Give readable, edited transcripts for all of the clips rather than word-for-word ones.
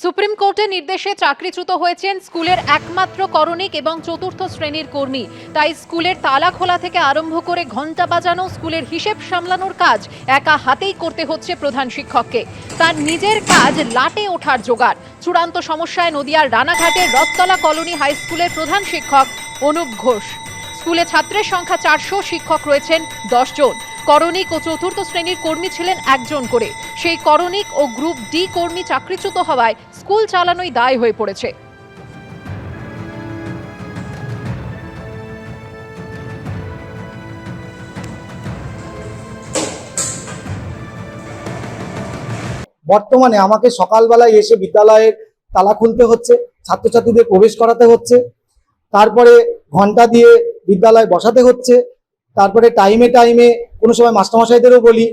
Supreme কোর্টের নির্দেশে চাকরিচ্যুত হয়েছেন স্কুলের একমাত্র করণিক এবং চতুর্থ শ্রেণীর কর্মী। তাই স্কুলের তালা খোলা থেকে আরম্ভ করে ঘন্টা বাজানো, স্কুলের হিসেব সামলানোর কাজ একা হাতেই করতে হচ্ছে প্রধান শিক্ষককে। তার নিজের কাজ লাটে ওঠার জোগাড়। চূড়ান্ত সমস্যায় নদিয়ার রানাঘাটের রথতলা কলোনি হাই স্কুলের প্রধান শিক্ষক অনুপ ঘোষ। স্কুলে ছাত্রের সংখ্যা 400, শিক্ষক রয়েছেন 10 জন। করণিক ও চতুর্থ শ্রেণীর কর্মী ছিলেন 1 জন করে। সেই করণিক ও গ্রুপ ডি কর্মী চাকরিচ্যুত হওয়ায় স্কুল চালানোই দায় হয়ে পড়েছে। বর্তমানে আমাকে সকালবেলায় এসে বিদ্যালয়ের তালা খুলতে হচ্ছে, ছাত্রছাত্রীদের প্রবেশ করাতে হচ্ছে, তারপরে ঘন্টা দিয়ে বিদ্যালয়ে বসাতে হচ্ছে, তারপরে টাইমে টাইমে কোনো সময় মাস্টারমশাইদেরও বলি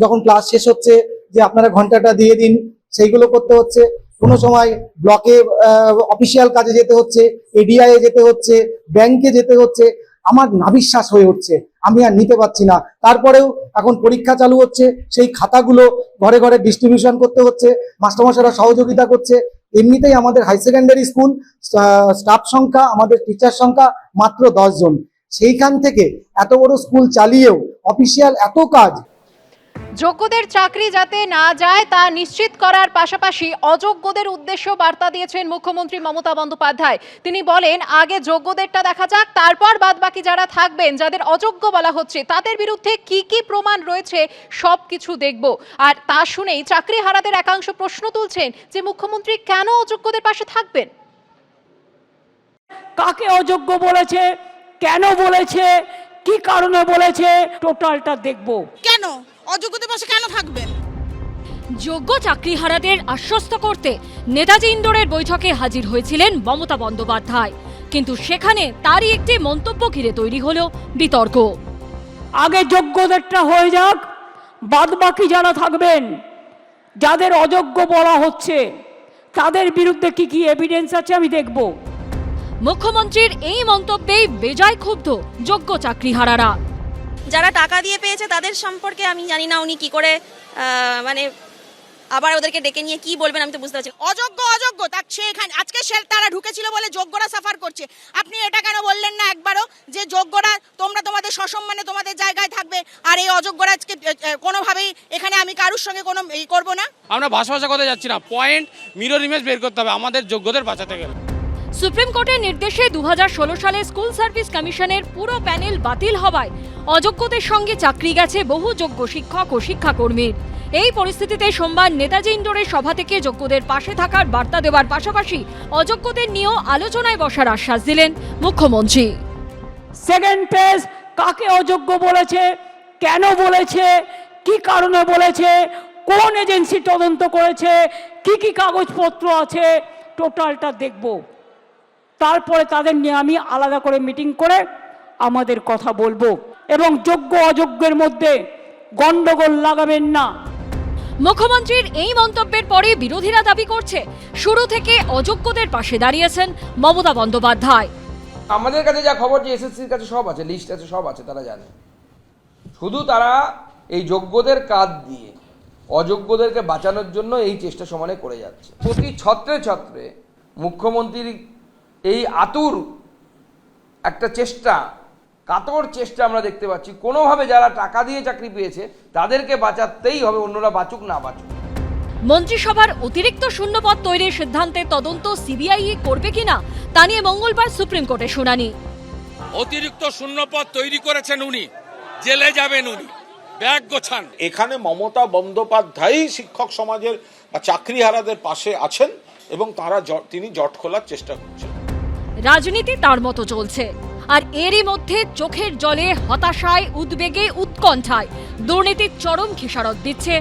যখন ক্লাস শেষ হচ্ছে যে আপনারা ঘন্টাটা দিয়ে দিন, সেইগুলো করতে হচ্ছে। কোনো সময় ব্লকে অফিসিয়াল কাজে যেতে হচ্ছে, এডিআই এ যেতে হচ্ছে, ব্যাংকে যেতে হচ্ছে। আমার নাভিশ্বাস হয়ে উঠছে, আমি আর নিতে পারছি না। তারপরেও এখন পরীক্ষা চালু হচ্ছে, সেই খাতাগুলো ঘরে ঘরে ডিস্ট্রিবিউশন করতে হচ্ছে, মাস্টারমশাইরা সহযোগিতা করছে। এমনিতেই আমাদের হাই সেকেন্ডারি স্কুল স্টাফ সংখ্যা, আমাদের টিচার সংখ্যা মাত্র 10 জন। সেইখান থেকে এত বড় স্কুল চালিয়েও অফিসিয়াল এত কাজ। যোগ্যদের চাকরি যাতে না যায় তা নিশ্চিত করার পাশাপাশি অযোগ্যদের উদ্দেশ্য বার্তা দিয়েছেন মুখ্যমন্ত্রী মমতা বন্দ্যোপাধ্যায়। তিনি বলেন, আগে যোগ্যদেরটা দেখা যাক, তারপর বাদবাকি যারা থাকবেন, যাদের অযোগ্য বলা হচ্ছে, তাদের বিরুদ্ধে কি কি প্রমাণ রয়েছে সবকিছু দেখব। আর তা শুনেই চাকরিহারাদের একাংশ প্রশ্ন তুলছেন যে মুখ্যমন্ত্রী কেন অযোগ্যদের পাশে থাকবেন। কাকে অযোগ্য বলেছে, কেন বলেছে, কি কারণে বলেছে, টোটালটা দেখব। কেন অযোগ্যদের পাশে কেন থাকবেন? যোগ্য চাকরিহারাদের আশ্বস্ত করতে নেতাজি ইন্ডোরের বৈঠকে হাজির হয়েছিলেন মমতা বন্দ্যোপাধ্যায়, কিন্তু সেখানে তারই একটি মন্তব্য ঘিরে তৈরি হলো বিতর্ক। আগে যোগ্যদেরটা হয়ে যাক, বাদ বাকি যারা থাকবেন, যাদের অযোগ্য বলা হচ্ছে, তাদের বিরুদ্ধে কি কি এভিডেন্স আছে আমি দেখব। মুখ্যমন্ত্রীর এই মন্তব্যেই বেজায় ক্ষুব্ধ যোগ্য চাকরিহারারা। যারা টাকা দিয়ে পেয়েছে তাদের সম্পর্কে আমি জানি না উনি কি করে মানে আবার ওদেরকে ডেকে নিয়ে কি বলবেন আমি তো বুঝতে পারছি। অযোগ্য তার সেখানে আজকে তারা ঢুকেছিল বলে যোগ্যরা সাফার করছে। আপনি এটা কেন বললেন না একবারও যে যোগ্যরা তোমরা তোমাদের সসম্মানে তোমাদের জায়গায় থাকবে, আর এই অযোগ্যরা আজকে কোনোভাবেই এখানে আমি কারোর সঙ্গে কোনো এই করবো না। আমরা ভাষা কথা যাচ্ছি না, পয়েন্ট মিরর ইমেজ বের করতে হবে আমাদের যোগ্যদের বাঁচাতে গেলে। সুপ্রিম কোর্টের নির্দেশে 2016 সালে স্কুল সার্ভিস কমিশনের পুরো প্যানেল বাতিল হওয়ায় অযোগ্যদের সঙ্গে চাকরি গেছে বহু যোগ্য শিক্ষক ও শিক্ষাকর্মীর। এই পরিস্থিতিতে সোমবার নেতাজি ইন্ডোরের সভা থেকে যোগ্যদের পাশে থাকার বার্তা দেওয়ার পাশাপাশি অযোগ্যদের নিয়েও আলোচনায় বসার আশ্বাস দিলেন মুখ্যমন্ত্রী। সেকেন্ড পেজ, কাকে অযোগ্য বলেছে, কেন বলেছে, কি কারণে বলেছে, কোন এজেন্সি তদন্ত করেছে, কি কি কাগজপত্র আছে, টোটালটা দেখব। তারপরে তাদের নিয়ে আমি আলাদা করে মিটিং করে আমাদের কথা বলবো, এবং যোগ্য অযোগ্যের মধ্যে গন্ডগোল লাগাবেন না। মুখ্যমন্ত্রীর এই মন্তব্যের পরে বিরোধীরা দাবি করছে, শুরু থেকে অযোগ্যদের পাশে দাঁড়িয়েছেন মমতা বন্দ্যোপাধ্যায়। আমাদের কাছে যা খবর, যে এসএসসির কাছে সব আছে, লিস্ট আছে, সব আছে, তারা জানে। শুধু তারা এই যোগ্যদের কাঁধ দিয়ে অযোগ্যদেরকে বাঁচানোর জন্য এই চেষ্টা সমানে করে যাচ্ছে। প্রতি ছত্রে ছত্রে মুখ্যমন্ত্রীর এই আতুর একটা চেষ্টা, কাতর চেষ্টা আমরা দেখতে পাচ্ছি। কোনোভাবে যারা টাকা দিয়ে চাকরি পেয়েছে তাদেরকে বাঁচাতেই হবে, অন্যরা বাঁচুক না বাঁচুক। মন্ত্রিসভার অতিরিক্ত শূন্যপদ তৈরির সিদ্ধান্তের তদন্ত সিবিআই করবে কিনা তা নিয়ে মঙ্গলবার সুপ্রিম কোর্টে শুনানি। অতিরিক্ত শূন্যপদ তৈরি করেছেন উনি, জেলে যাবেন উনি, ব্যাগ গোছান। এখানে মমতা বন্দ্যোপাধ্যায়ই শিক্ষক সমাজের বা চাকরিহারাদের পাশে আছেন এবং তিনি জট খোলার চেষ্টা করছেন। রাজনীতি তার মতো চলছে, আর এরই মধ্যে চোখের জলে, হতাশায়, উদ্বেগে, উৎকণ্ঠায় দুর্নীতির চরম খেসারত দিচ্ছে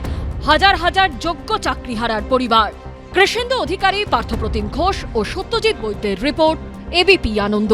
হাজার হাজার যোগ্য চাকরিহারার পরিবার। কৃষ্ণেন্দু অধিকারী, পার্থপ্রতিম ঘোষ ও সত্যজিৎ বৈদ্যের রিপোর্ট, এবিপি আনন্দ।